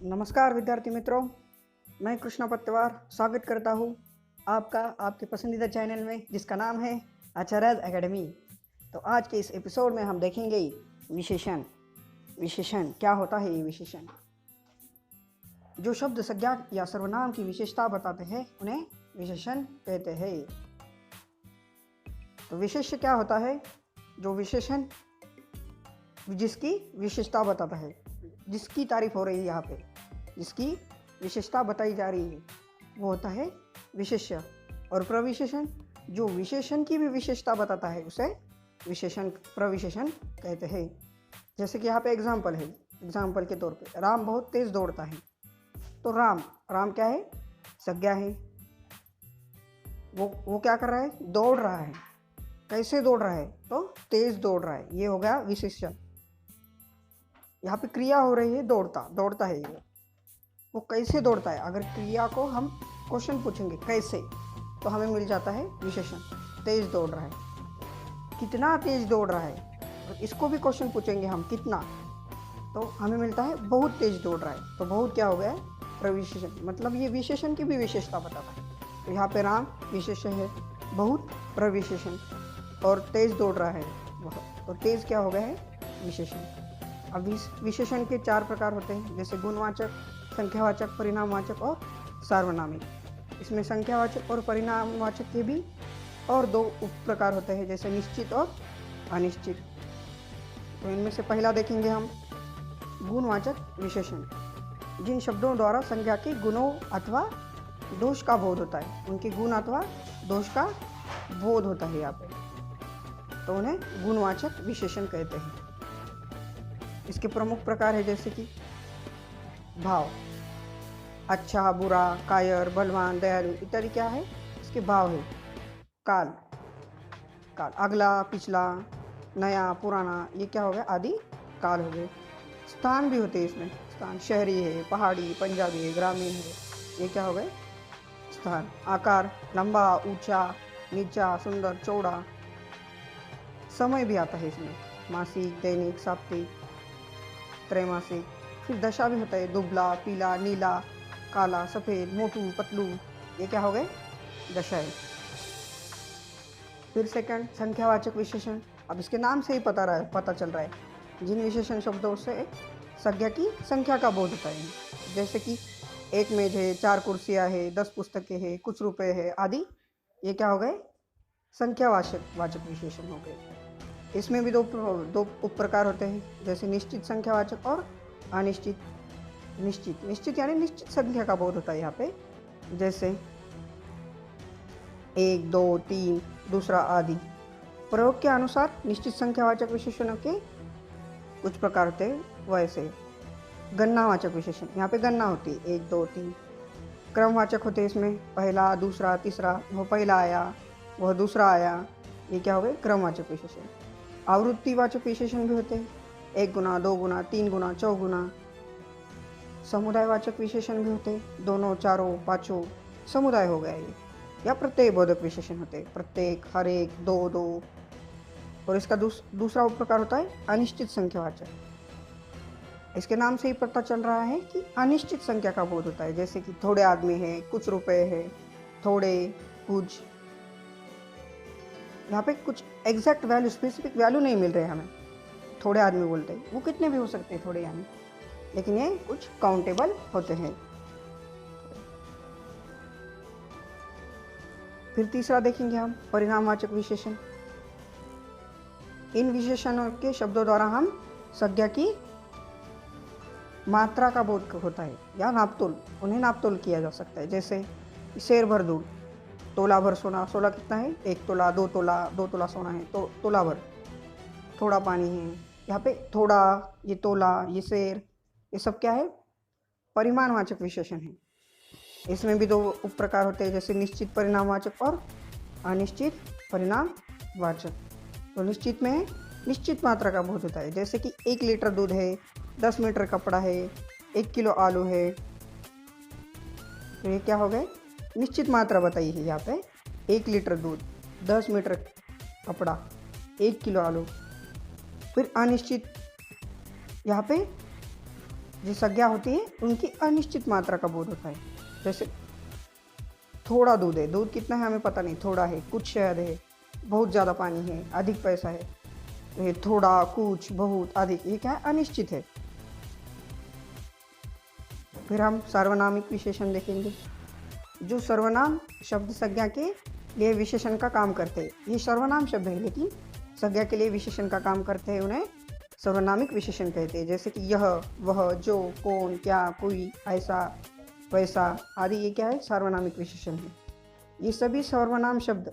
नमस्कार विद्यार्थी मित्रों, मैं कृष्णा पत्तेवार स्वागत करता हूँ आपका आपके पसंदीदा चैनल में जिसका नाम है आचार्य एकेडमी। तो आज के इस एपिसोड में हम देखेंगे विशेषण। विशेषण क्या होता है? ये विशेषण जो शब्द संज्ञा या सर्वनाम की विशेषता बताते हैं उन्हें विशेषण कहते हैं। तो विशेष्य क्या होता है? जो विशेषण जिसकी विशेषता बताता है, जिसकी तारीफ हो रही है, यहाँ पे जिसकी विशेषता बताई जा रही है वो होता है विशेष्य। और प्रविशेषण जो विशेषण की भी विशेषता बताता है उसे विशेषण प्रविशेषण कहते हैं। जैसे कि यहाँ पे एग्जाम्पल है, एग्जाम्पल के तौर पे राम बहुत तेज दौड़ता है। तो राम राम क्या है? संज्ञा है। वो क्या कर रहा है? दौड़ रहा है। कैसे दौड़ रहा है? तो तेज दौड़ रहा है, ये हो गया विशेषण। यहाँ पे क्रिया हो रही है, दौड़ता है। वो कैसे दौड़ता है? अगर क्रिया को हम क्वेश्चन पूछेंगे कैसे, तो हमें मिल जाता है विशेषण। तेज दौड़ रहा है। कितना तेज दौड़ रहा है? तो इसको भी क्वेश्चन पूछेंगे हम कितना, तो हमें मिलता है बहुत तेज दौड़ रहा है। तो बहुत क्या हो गया? प्रविशेषण। मतलब ये विशेषण की भी विशेषता बताता है। तो यहाँ पे राम विशेषण है, बहुत प्रविशेषण, और तेज दौड़ रहा है वह, तो तेज क्या हो गया है? विशेषण। अब विशेषण के 4 प्रकार होते हैं, जैसे गुणवाचक, संख्यावाचक, परिणामवाचक और सार्वनामिक। इसमें संख्यावाचक और परिणामवाचक के भी और 2 उप प्रकार होते हैं, जैसे निश्चित और अनिश्चित। तो इनमें से पहला देखेंगे हम गुणवाचक विशेषण। जिन शब्दों द्वारा संज्ञा के गुणों अथवा दोष का बोध होता है, उनके गुण अथवा दोष का बोध होता है यहाँ पे, तो उन्हें गुणवाचक विशेषण कहते हैं। इसके प्रमुख प्रकार है जैसे कि भाव, अच्छा, बुरा, कायर, बलवान, दयालु इत्यादि क्या है? इसके भाव है। काल, अगला, पिछला, नया, पुराना, ये क्या हो गया? आदि काल हो गए। स्थान भी होते हैं इसमें, स्थान शहरी है, पहाड़ी, पंजाबी है, ग्रामीण है, ये क्या हो गए? स्थान। आकार, लंबा, ऊंचा, नीचा, सुंदर, चौड़ा। समय भी आता है इसमें, मासिक, दैनिक, साप्ताहिक, त्रैमासिक। फिर दशा भी होता है, दुबला, पीला, नीला, काला, सफ़ेद, मोटू, पतलू, ये क्या हो गए? दशा है। फिर सेकंड संख्यावाचक विशेषण। अब इसके नाम से ही पता चल रहा है जिन विशेषण शब्दों से संज्ञा की संख्या का बोध होता है, जैसे कि 1 मेज है, 4 कुर्सियाँ है, 10 पुस्तकें हैं, कुछ रुपए है आदि, ये क्या हो गए? संख्यावाचक विशेषण हो गए। इसमें भी दो उप प्रकार होते हैं, जैसे निश्चित संख्यावाचक और अनिश्चित। निश्चित यानी निश्चित संख्या का बोध होता है यहाँ पे, जैसे 1, 2, 3, दूसरा आदि। प्रयोग के अनुसार निश्चित संख्यावाचक विशेषणों के कुछ प्रकार होते हैं। वैसे गणनावाचक विशेषण, यहाँ पे गणना होती है 1, 2, 3। क्रमवाचक होते हैं इसमें, पहला, दूसरा, तीसरा, वह पहला आया, वह दूसरा आया, ये क्या हो गए? क्रमवाचक विशेषण। आवृत्तिवाचक विशेषण भी होते हैं, 1 गुना, 2 गुना, 3 गुना, 4 गुना। समुदायवाचक विशेषण भी होते हैं, दोनों, चारों, पांचों, समुदाय हो गया ये। या प्रत्यय बोधक विशेषण होते हैं, प्रत्येक, हर एक, 2, 2। और इसका दूसरा उप प्रकार होता है अनिश्चित संख्यावाचक। इसके नाम से ही पता चल रहा है कि अनिश्चित संख्या का बोध होता है, जैसे कि थोड़े आदमी है, कुछ रुपए है, थोड़े, कुछ। यहाँ पे कुछ एग्जैक्ट वैल्यू, स्पेसिफिक वैल्यू नहीं मिल रहे हमें। थोड़े आदमी बोलते हैं, वो कितने भी हो सकते हैं थोड़े यानी, लेकिन ये कुछ काउंटेबल होते हैं। फिर तीसरा देखेंगे हम परिणामवाचक विशेषण। इन विशेषणों के शब्दों द्वारा हम संज्ञा की मात्रा का बोध होता है या नापतोल, उन्हें नापतोल किया जा सकता है। जैसे शेर भर दूध, तोला भर सोना, सोना कितना है? 1 तोला, 2 तोला, 2 तोला सोना है, तो तोला भर। थोड़ा पानी है, यहाँ पे थोड़ा, ये तोला, ये शेर, ये सब क्या है? परिमाणवाचक विशेषण है। इसमें भी 2 उप प्रकार होते हैं, जैसे निश्चित परिणामवाचक और अनिश्चित परिणामवाचक। तो निश्चित में निश्चित मात्रा का बोध होता है, जैसे कि 1 लीटर दूध है, 10 मीटर कपड़ा है, 1 किलो आलू है, तो ये क्या हो गए? निश्चित मात्रा बताई है यहाँ पे, 1 लीटर दूध, 10 मीटर कपड़ा, 1 किलो आलू। फिर अनिश्चित, यहाँ पे जो संज्ञा होती है उनकी अनिश्चित मात्रा का बोध होता है। जैसे थोड़ा दूध है, दूध कितना है हमें पता नहीं, थोड़ा है, कुछ शहद है, बहुत ज़्यादा पानी है, अधिक पैसा है। तो ये थोड़ा, कुछ, बहुत, अधिक, ये क्या है? अनिश्चित है। फिर हम सार्वनामिक विशेषण देखेंगे। जो सर्वनाम शब्द संज्ञा के लिए विशेषण का काम करते हैं, ये सर्वनाम शब्द है लेकिन संज्ञा के लिए विशेषण का काम करते हैं, उन्हें सर्वनामिक विशेषण कहते हैं। जैसे कि यह, वह, जो, कौन, क्या, कोई, ऐसा, वैसा आदि, ये क्या है? सार्वनामिक विशेषण है। ये सभी सर्वनाम शब्द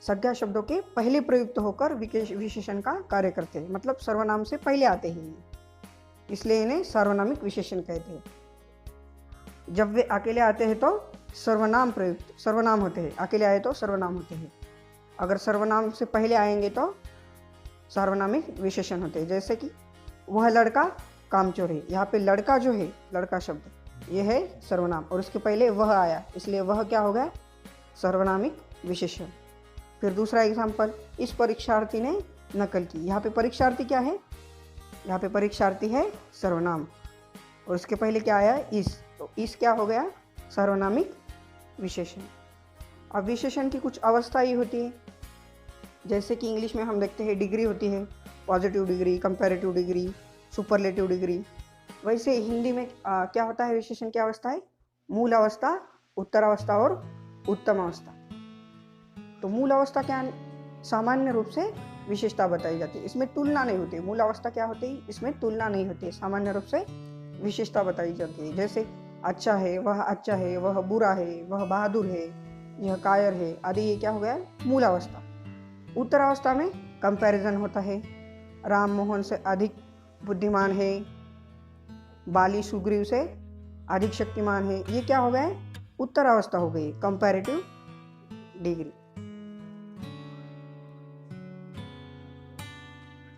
संज्ञा शब्दों के पहले प्रयुक्त होकर विशेषण का कार्य करते हैं, मतलब सर्वनाम से पहले आते हैं, इसलिए इन्हें सार्वनामिक विशेषण कहते हैं। जब वे अकेले आते हैं तो सर्वनाम प्रयुक्त सर्वनाम होते हैं, अकेले आए तो सर्वनाम होते हैं। अगर सर्वनाम से पहले आएंगे तो सार्वनामिक विशेषण होते हैं। जैसे कि वह लड़का कामचोर है, यहाँ पे लड़का जो है, लड़का शब्द, ये है सर्वनाम, और उसके पहले वह आया, इसलिए वह क्या हो गया? सर्वनामिक विशेषण। फिर दूसरा एग्जाम्पल, इस परीक्षार्थी ने नकल की। यहाँ पे परीक्षार्थी क्या है? यहाँ पे परीक्षार्थी है सर्वनाम, और उसके पहले क्या आया? इस, तो इस क्या हो गया? सार्वनामिक विशेषण। अब विशेषण की कुछ अवस्था ही होती है, जैसे कि इंग्लिश में हम देखते हैं डिग्री होती है, positive degree, comparative degree, superlative degree. वैसे हिंदी में क्या होता है? विशेषण की अवस्था है मूल अवस्था, उत्तर अवस्था और उत्तम अवस्था। तो मूल अवस्था क्या सामान्य रूप से विशेषता बताई जाती है, इसमें तुलना नहीं होती। मूल अवस्था क्या होती है? इसमें तुलना नहीं होती है, सामान्य रूप से विशेषता बताई जाती है। जैसे अच्छा है, वह अच्छा है, वह बुरा है, वह बहादुर है, यह कायर है आदि, ये क्या हो गया? मूल अवस्था। उत्तर अवस्था में कंपैरिजन होता है, राम मोहन से अधिक बुद्धिमान है, बाली सुग्रीव से अधिक शक्तिमान है, ये क्या हो गया? उत्तर अवस्था हो गई, कंपैरेटिव डिग्री।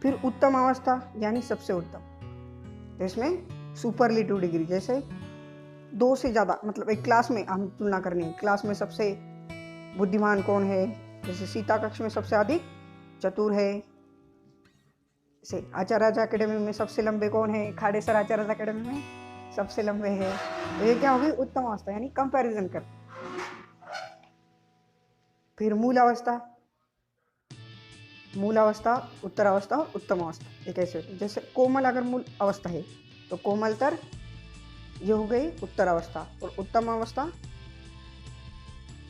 फिर उत्तम अवस्था यानी सबसे उत्तम, तो इसमें सुपरलेटिव डिग्री, जैसे दो से ज़्यादा, मतलब एक क्लास में हम तुलना करनी है, क्लास में सबसे बुद्धिमान कौन है, जैसे सीता कक्ष में सबसे अधिक चतुर है, जैसे आचार्य अकेडमी में सबसे लंबे कौन है, खाडेसर आचार्य अकेडमी में सबसे लंबे है। तो ये क्या होगी? उत्तम अवस्था, यानी कंपैरिजन कर। फिर मूल अवस्था, मूल अवस्था, उत्तर अवस्था और उत्तम अवस्था, ये कैसे होती है? जैसे कोमल अगर मूल अवस्था है तो कोमलतर, ये हो गई उत्तर अवस्था, और उत्तम अवस्था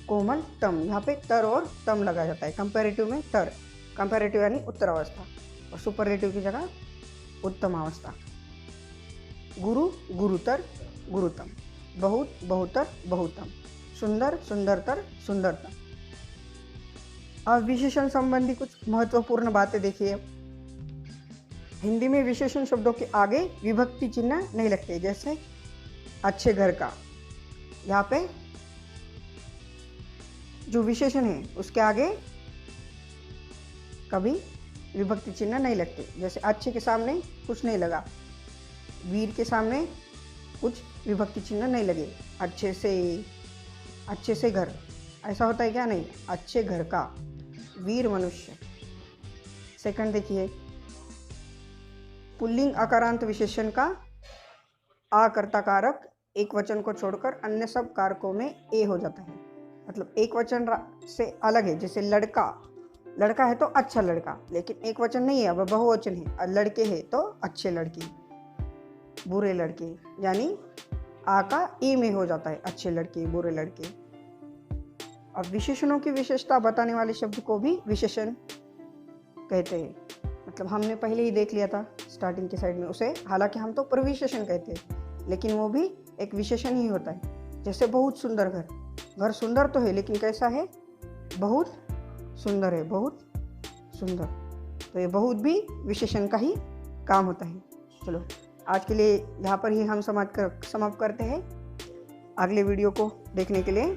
कोमल तम, यहाँ पे तर और तम लगा जाता है। कंपैरेटिव में तर, कंपैरेटिव यानी उत्तर अवस्था, और सुपरलेटिव की जगह उत्तम अवस्था। गुरु गुरुतर गुरुतम, बहुत बहुतर बहुतम, सुंदर सुंदरतर सुंदरतम। अब विशेषण संबंधी कुछ महत्वपूर्ण बातें देखिए। हिंदी में विशेषण शब्दों के आगे विभक्ति चिन्ह नहीं लगते, जैसे अच्छे घर का, यहाँ पे जो विशेषण है उसके आगे कभी विभक्ति चिन्ह नहीं लगते। जैसे अच्छे के सामने कुछ नहीं लगा, वीर के सामने कुछ विभक्ति चिन्ह नहीं लगे, अच्छे से घर, ऐसा होता है क्या? नहीं, अच्छे घर का, वीर मनुष्य। सेकंड देखिए, पुल्लिंग अकारांत विशेषण का आकर्ता कारक एक वचन को छोड़कर अन्य सब कारकों में ए हो जाता है, मतलब एक वचन से अलग है। जैसे लड़का, लड़का है तो अच्छा लड़का, लेकिन एक वचन नहीं है, अब बहुवचन है, और लड़के है तो अच्छे लड़के, बुरे लड़के, यानी आ का ए में हो जाता है, अच्छे लड़के, बुरे लड़के। अब विशेषणों की विशेषता बताने वाले शब्द को भी विशेषण कहते हैं, मतलब हमने पहले ही देख लिया था स्टार्टिंग के साइड में उसे, हालांकि हम तो प्रविशेषण कहते हैं, लेकिन वो भी एक विशेषण ही होता है। जैसे बहुत सुंदर घर, घर सुंदर तो है लेकिन कैसा है? बहुत सुंदर है, बहुत सुंदर, तो ये बहुत भी विशेषण का ही काम होता है। चलो आज के लिए यहाँ पर ही हम समाप्त करते हैं। अगले वीडियो को देखने के लिए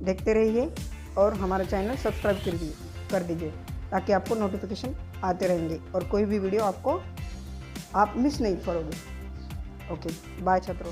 देखते रहिए और हमारा चैनल सब्सक्राइब कर दीजिए ताकि आपको नोटिफिकेशन आते रहेंगे और कोई भी वीडियो आप मिस नहीं करोगे। ओके, बाय छात्रों।